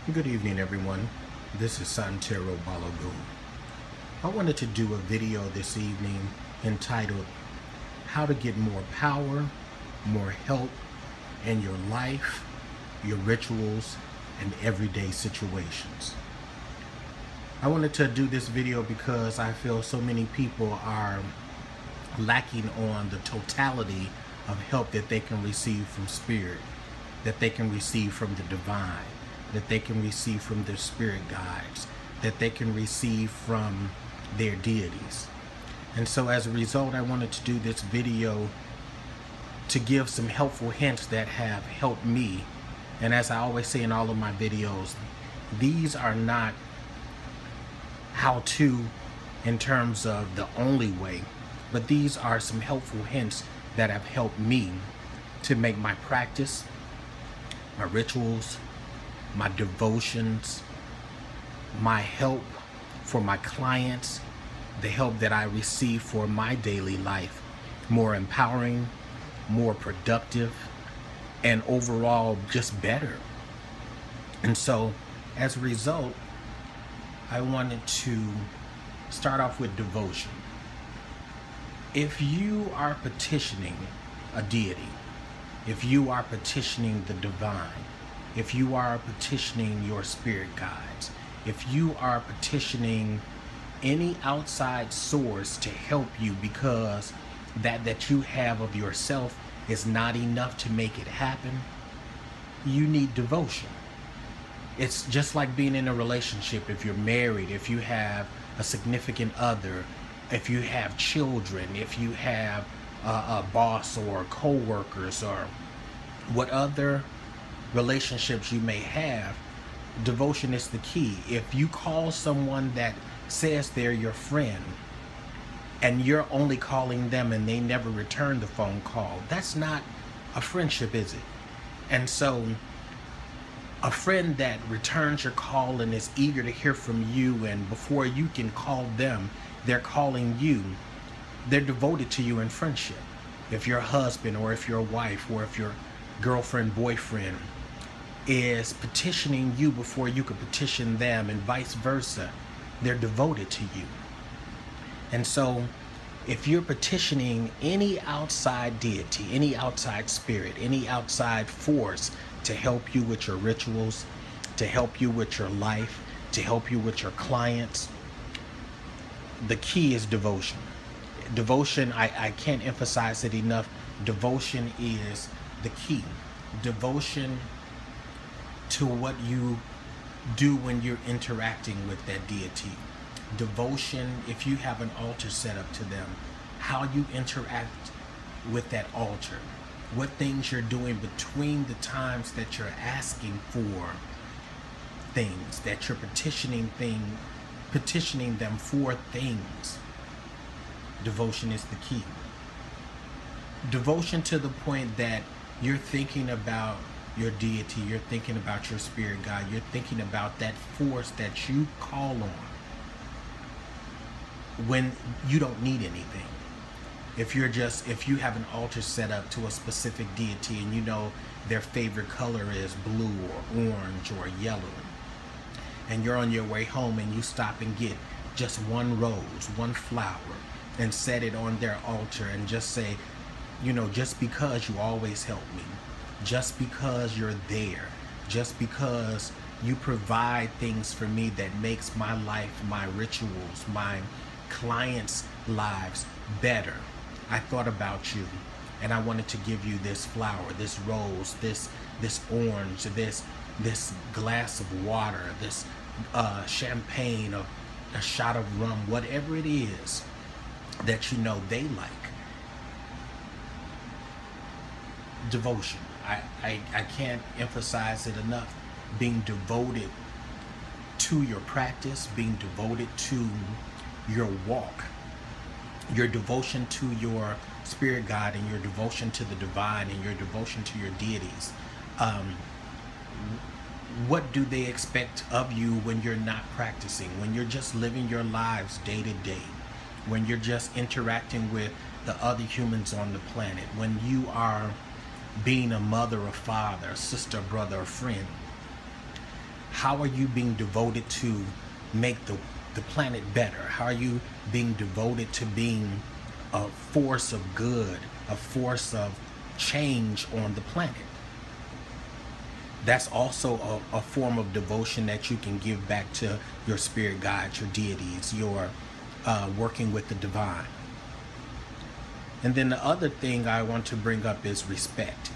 Good evening, everyone. This is Santero Balogum. I wanted to do a video this evening entitled How to Get More Power, More Help in Your Life, Your Rituals, and Everyday Situations. I wanted to do this video because I feel so many people are lacking on the totality of help that they can receive from Spirit, that they can receive from the divine, that they can receive from their spirit guides, that they can receive from their deities. And so as a result, I wanted to do this video to give some helpful hints that have helped me. And as I always say in all of my videos, these are not how-to in terms of the only way, but these are some helpful hints that have helped me to make my practice, my rituals, my devotions, my help for my clients, the help that I receive for my daily life, more empowering, more productive, and overall just better. And so as a result, I wanted to start off with devotion. If you are petitioning a deity, if you are petitioning the divine, if you are petitioning your spirit guides, if you are petitioning any outside source to help you because that you have of yourself is not enough to make it happen, you need devotion. It's just like being in a relationship. If you're married, if you have a significant other, if you have children, if you have a boss or co-workers or what other relationships you may have, devotion is the key. If you call someone that says they're your friend and you're only calling them and they never return the phone call, that's not a friendship, is it? And so a friend that returns your call and is eager to hear from you, and before you can call them, they're calling you, they're devoted to you in friendship. If your husband or if your wife or if your girlfriend, boyfriend is petitioning you before you could petition them and vice versa, they're devoted to you. And so if you're petitioning any outside deity, any outside spirit, any outside force to help you with your rituals, to help you with your life, to help you with your clients, the key is devotion. Devotion, I can't emphasize it enough. Devotion is the key. Devotion to what you do when you're interacting with that deity. Devotion, if you have an altar set up to them, how you interact with that altar, what things you're doing between the times that you're asking for things, that you're petitioning them for things. Devotion is the key. Devotion to the point that you're thinking about your deity, you're thinking about your spirit guide, you're thinking about that force that you call on when you don't need anything. If you have an altar set up to a specific deity and you know their favorite color is blue or orange or yellow, and you're on your way home and you stop and get just one rose, one flower, and set it on their altar and just say, you know, just because you always help me, just because you're there, just because you provide things for me that makes my life, my rituals, my clients' lives better, I thought about you and I wanted to give you this flower, this rose, this orange, this glass of water, this champagne, a shot of rum, whatever it is that you know they like. Devotion. I can't emphasize it enough. Being devoted to your practice, being devoted to your walk, your devotion to your spirit guide, and your devotion to the divine, and your devotion to your deities. What do they expect of you when you're not practicing, when you're just living your lives day to day, when you're just interacting with the other humans on the planet, when you are being a mother, a father, a sister, brother, a friend? How are you being devoted to make the planet better? How are you being devoted to being a force of good, a force of change on the planet? That's also a form of devotion that you can give back to your spirit guides, your deities, your working with the divine. And then the other thing I want to bring up is respect.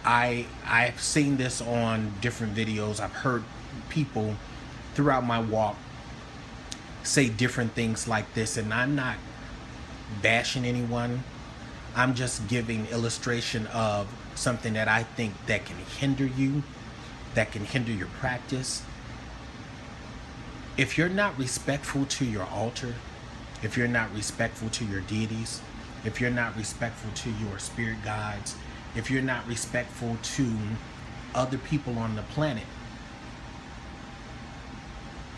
I've seen this on different videos. I've heard people throughout my walk say different things like this, and I'm not bashing anyone. I'm just giving illustration of something that I think that can hinder you, that can hinder your practice. If you're not respectful to your altar, if you're not respectful to your deities, if you're not respectful to your spirit guides, if you're not respectful to other people on the planet,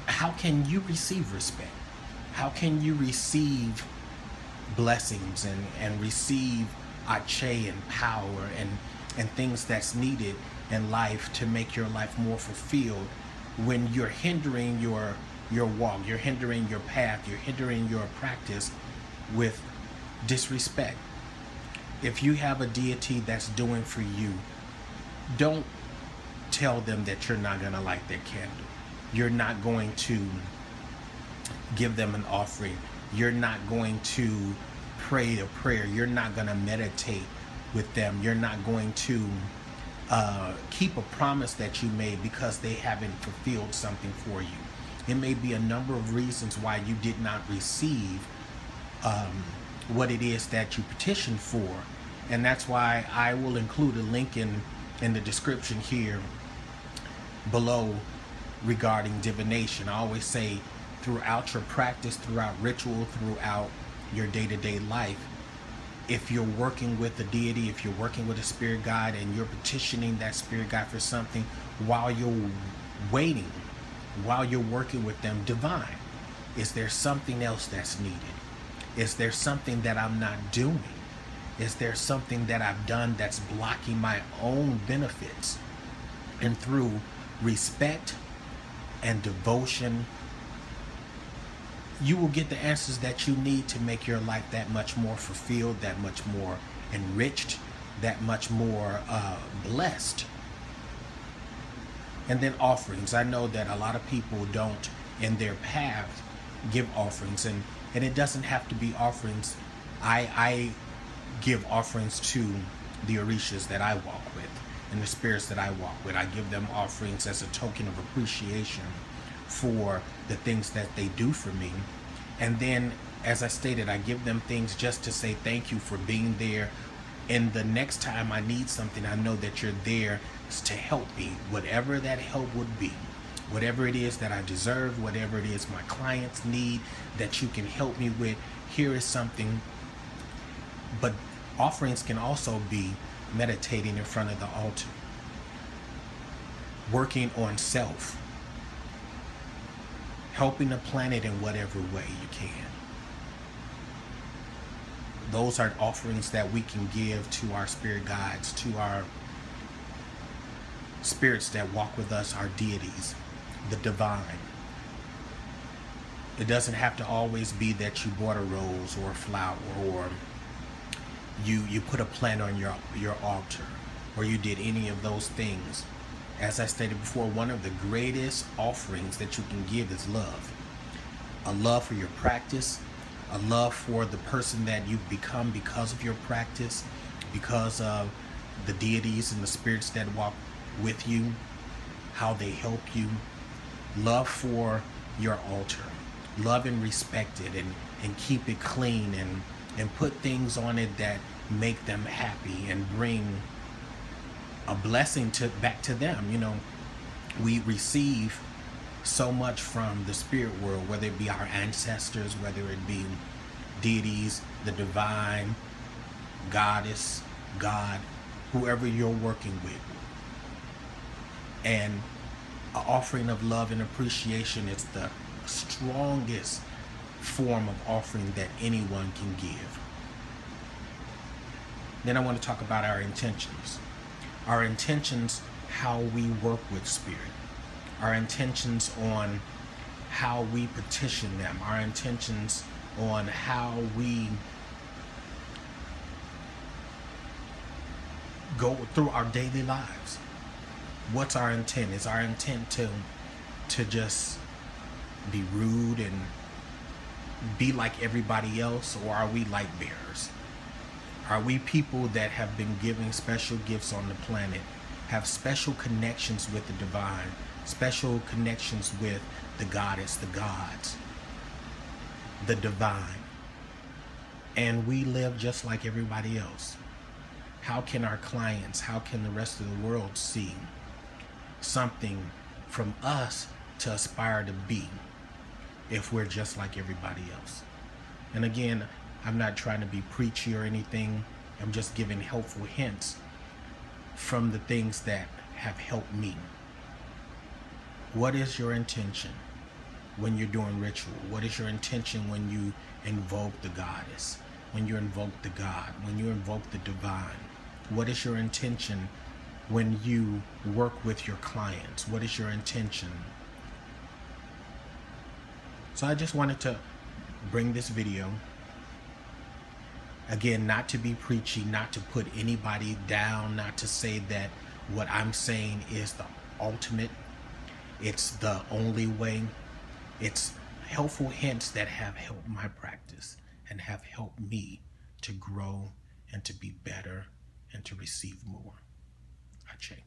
how can you receive respect? How can you receive blessings and receive ache and power and things that's needed in life to make your life more fulfilled when you're hindering your walk, you're hindering your path, you're hindering your practice with disrespect? If you have a deity that's doing for you, don't tell them that you're not going to light their candle. You're not going to give them an offering. You're not going to pray a prayer. You're not going to meditate with them. You're not going to keep a promise that you made because they haven't fulfilled something for you. It may be a number of reasons why you did not receive what it is that you petitioned for. And that's why I will include a link in the description here below regarding divination. I always say, throughout your practice, throughout ritual, throughout your day-to-day life, if you're working with a deity, if you're working with a spirit guide and you're petitioning that spirit guide for something, while you're waiting, while you're working with them, divine, is there something else that's needed? Is there something that I'm not doing? Is there something that I've done that's blocking my own benefits? And through respect and devotion, you will get the answers that you need to make your life that much more fulfilled, that much more enriched, that much more blessed. And then offerings. I know that a lot of people don't, in their path, give offerings, and it doesn't have to be offerings. I give offerings to the orishas that I walk with and the spirits that I walk with. I give them offerings as a token of appreciation for the things that they do for me. And then, as I stated, I give them things just to say thank you for being there. And the next time I need something, I know that you're there to help me, whatever that help would be. Whatever it is that I deserve, whatever it is my clients need that you can help me with, here is something. But offerings can also be meditating in front of the altar, working on self, helping the planet in whatever way you can. Those are offerings that we can give to our spirit guides, to our spirits that walk with us, our deities, the divine. It doesn't have to always be that you bought a rose or a flower, or you put a plant on your altar, or you did any of those things. As I stated before, one of the greatest offerings that you can give is love. A love for your practice, a love for the person that you've become because of your practice, because of the deities and the spirits that walk with you, how they help you. Love for your altar. Love and respect it, and keep it clean, and put things on it that make them happy and bring a blessing back to them. You know, we receive so much from the spirit world, whether it be our ancestors, whether it be deities, the divine, goddess, God, whoever you're working with. And an offering of love and appreciation is the strongest form of offering that anyone can give. Then I want to talk about our intentions. Our intentions, how we work with spirit. our intentions on how we petition them, our intentions on how we go through our daily lives. What's our intent? Is our intent to just be rude and be like everybody else, or are we light bearers? Are we people that have been given special gifts on the planet, have special connections with the divine, special connections with the goddess, the gods, the divine, and we live just like everybody else? How can our clients, how can the rest of the world see something from us to aspire to be if we're just like everybody else? And again, I'm not trying to be preachy or anything. I'm just giving helpful hints from the things that have helped me. What is your intention when you're doing ritual? What is your intention when you invoke the goddess, when you invoke the god, when you invoke the divine? What is your intention when you work with your clients? What is your intention? So I just wanted to bring this video. Again, not to be preachy, not to put anybody down, not to say that what I'm saying is the ultimate, it's the only way. It's helpful hints that have helped my practice and have helped me to grow and to be better and to receive more. Ache.